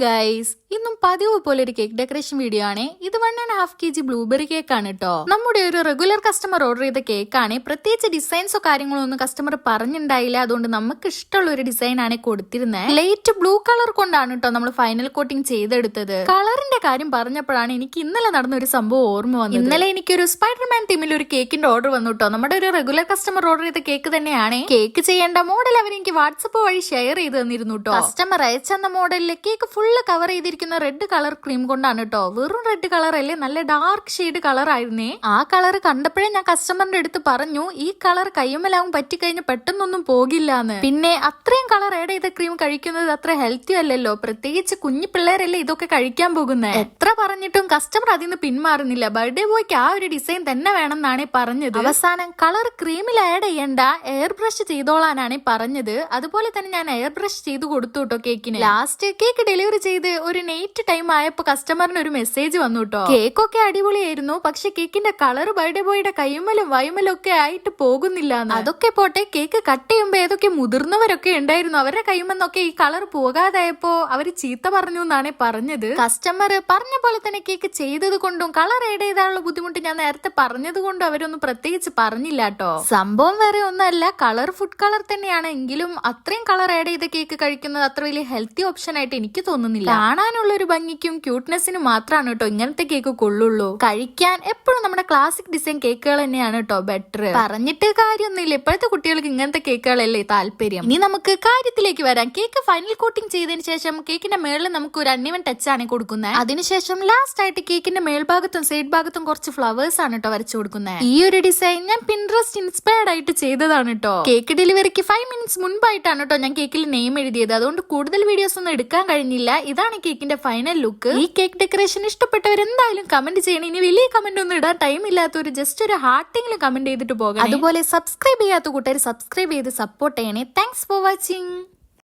Guys, ഇന്നും പതിവ് പോലെ ഒരു കേക്ക് ഡെക്കറേഷൻ വീഡിയോ ആണ്. ഇത് 1.5 kg ബ്ലൂബെറി കേക്ക് ആണ് കേട്ടോ. നമ്മുടെ ഒരു റെഗുലർ കസ്റ്റമർ ഓർഡർ ചെയ്ത കേക്കാണ്. പ്രത്യേകിച്ച് ഡിസൈൻസോ കാര്യങ്ങളോ ഒന്നും കസ്റ്റമർ പറഞ്ഞിട്ടുണ്ടായില്ല. അതുകൊണ്ട് നമുക്ക് ഇഷ്ടമുള്ള ഒരു ഡിസൈൻ ആണ് കൊടുത്തിരുന്നത്. ലൈറ്റ് ബ്ലൂ കളർ കൊണ്ടാണ് കേട്ടോ നമ്മൾ ഫൈനൽ കോട്ടിംഗ് ചെയ്തെടുത്തത്. കളറിന്റെ കാര്യം പറഞ്ഞപ്പോഴാണ് എനിക്ക് ഇന്നലെ നടന്ന ഒരു സംഭവം ഓർമ്മ വന്നത്. ഇന്നലെ എനിക്കൊരു സ്പൈഡർമാൻ തീമിൽ ഒരു കേക്കിന്റെ ഓർഡർ വന്നു കേട്ടോ. നമ്മുടെ ഒരു റെഗുലർ കസ്റ്റമർ ഓർഡർ ചെയ്ത കേക്ക് തന്നെയാണ്. കേക്ക് ചെയ്യേണ്ട മോഡൽ അവർ എനിക്ക് വാട്സപ്പ് വഴി ഷെയർ ചെയ്ത് തന്നിരുന്നു കേട്ടോ. കസ്റ്റമർ അയച്ചെന്ന മോഡലിലെ കേക്ക് ഫുള്ള് കവർ ചെയ്തിരിക്കുന്ന റെഡ് കളർ ക്രീം കൊണ്ടാണ് കേട്ടോ. വെറും റെഡ് കളർ അല്ലേ, നല്ല ഡാർക്ക് ഷെയ്ഡ് കളർ ആയിരുന്നേ. ആ കളർ കണ്ടപ്പോഴേ ഞാൻ കസ്റ്റമറിന്റെ അടുത്ത് പറഞ്ഞു, ഈ കളർ കയ്യുമ്മലാവും പറ്റിക്കഴിഞ്ഞ് പെട്ടെന്നൊന്നും പോകില്ലാന്ന്. പിന്നെ അത്രയും കളർ ആഡ് ചെയ്ത ക്രീം കഴിക്കുന്നത് അത്ര ഹെൽത്തി അല്ലല്ലോ, പ്രത്യേകിച്ച് കുഞ്ഞു പിള്ളേരല്ലേ ഇതൊക്കെ കഴിക്കാൻ പോകുന്നത്. എത്ര പറഞ്ഞിട്ടും കസ്റ്റമർ അതിൽ നിന്ന് പിന്മാറുന്നില്ല. ബർത്ത്ഡേ ബോയ്ക്ക് ആ ഒരു ഡിസൈൻ തന്നെ വേണമെന്നാണ് പറഞ്ഞത്. അവസാനം കളർ ക്രീമിൽ ആഡ് ചെയ്യണ്ട, എയർ ബ്രഷ് ചെയ്തോളാനാണ് പറഞ്ഞത്. അതുപോലെ തന്നെ ഞാൻ എയർ ബ്രഷ് ചെയ്ത് കൊടുത്തു കേട്ടോ കേക്കിന്. ലാസ്റ്റ് കേക്ക് ഡെലിവറി ചെയ്ത് ഒരു നൈറ്റ് ടൈം ആയപ്പോ കസ്റ്റമറിന് ഒരു മെസ്സേജ് വന്നു കേട്ടോ. കേക്കൊക്കെ അടിപൊളിയായിരുന്നു, പക്ഷെ കേക്കിന്റെ കളർ ബർത്ത്ഡേ ബോയുടെ കയ്യുമ്മലും വയുമ്മലും ഒക്കെ ആയിട്ട് പോകുന്നില്ല. അതൊക്കെ പോട്ടെ, കേക്ക് കട്ട് ചെയ്യുമ്പോ ഏതൊക്കെ മുതിർന്നവരൊക്കെ ഉണ്ടായിരുന്നു, അവരുടെ കയ്യുമെന്നൊക്കെ ഈ കളർ പോകാതായപ്പോ അവര് ചീത്ത പറഞ്ഞു എന്നാണ് പറഞ്ഞത്. കസ്റ്റമർ പറഞ്ഞ പോലെ തന്നെ കേക്ക് ചെയ്തത് കൊണ്ടും കളർ ആഡ് ചെയ്താലുള്ള ബുദ്ധിമുട്ട് ഞാൻ നേരത്തെ പറഞ്ഞത് കൊണ്ടും അവരൊന്നും പ്രത്യേകിച്ച് പറഞ്ഞില്ല കേട്ടോ. സംഭവം വേറെ ഒന്നല്ല, കളർ ഫുഡ് കളർ തന്നെയാണ്. എങ്കിലും അത്രയും കളർ ആഡ് ചെയ്ത കേക്ക് കഴിക്കുന്നത് അത്ര വലിയ ഹെൽത്തി ഓപ്ഷൻ ആയിട്ട് എനിക്ക് തോന്നുന്നില്ല. കാണാനുള്ള ഒരു ഭംഗിക്കും ക്യൂട്ട്നെസ്സിനും മാത്രമാണ് കേട്ടോ ഇങ്ങനത്തെ കേക്ക് കൊള്ളുള്ളൂ. കഴിക്കാൻ എപ്പോഴും നമ്മുടെ ക്ലാസിക് ഡിസൈൻ കേക്കുകൾ തന്നെയാണ് കേട്ടോ ബെറ്റർ. പറഞ്ഞിട്ട് കാര്യമൊന്നുമില്ല, ഇപ്പോഴത്തെ കുട്ടികൾക്ക് ഇങ്ങനത്തെ കേക്കുകളല്ലേ താല്പര്യം. ഇനി നമുക്ക് കാര്യത്തിലേക്ക് വരാം. കേക്ക് ഫൈനൽ കോട്ടിംഗ് ചെയ്തതിന് ശേഷം കേക്കിന്റെ മേളിൽ നമുക്ക് ഒരു അൺഇവൻ ടച്ച് ആണ് കൊടുക്കുന്നത്. അതിനുശേഷം ലാസ്റ്റ് ആയിട്ട് കേക്കിന്റെ മേൽഭാഗത്തും സൈഡ് ഭാഗത്തും കുറച്ച് ഫ്ലവേഴ്സ് ആണ് കേട്ടോ വരച്ചു കൊടുക്കുന്നത്. ഈ ഒരു ഡിസൈൻ ഞാൻ പിൻട്രസ്റ്റ് ഇൻസ്പയർഡ് ആയിട്ട് ചെയ്തതാണ് കേട്ടോ. കേക്ക് ഡെലിവറിക്ക് 5 minutes മുൻപായിട്ടാണ് കേട്ടോ ഞാൻ കേക്കിൽ നെയിം എഴുതിയത്. അതുകൊണ്ട് കൂടുതൽ വീഡിയോസ് ഒന്നും എടുക്കാൻ കഴിഞ്ഞില്ല. ഇതാണ് കേക്കിന്റെ ഫൈനൽ ലുക്ക്. ഈ കേക്ക് ഡെക്കറേഷൻ ഇഷ്ടപ്പെട്ടവർ എന്തായാലും കമന്റ് ചെയ്യണം. ഇനി വലിയ കമന്റ് ഒന്നും ഇടാൻ ടൈം ഇല്ലാത്തവർ ജസ്റ്റ് ഒരു ഹാർട്ടിങ്ങിൽ കമന്റ് ചെയ്തിട്ട് പോകണം. അതുപോലെ സബ്സ്ക്രൈബ് ചെയ്യാത്ത കൂട്ടുകാർ സബ്സ്ക്രൈബ് ചെയ്ത് സപ്പോർട്ട് ചെയ്യണേ. Thanks for watching.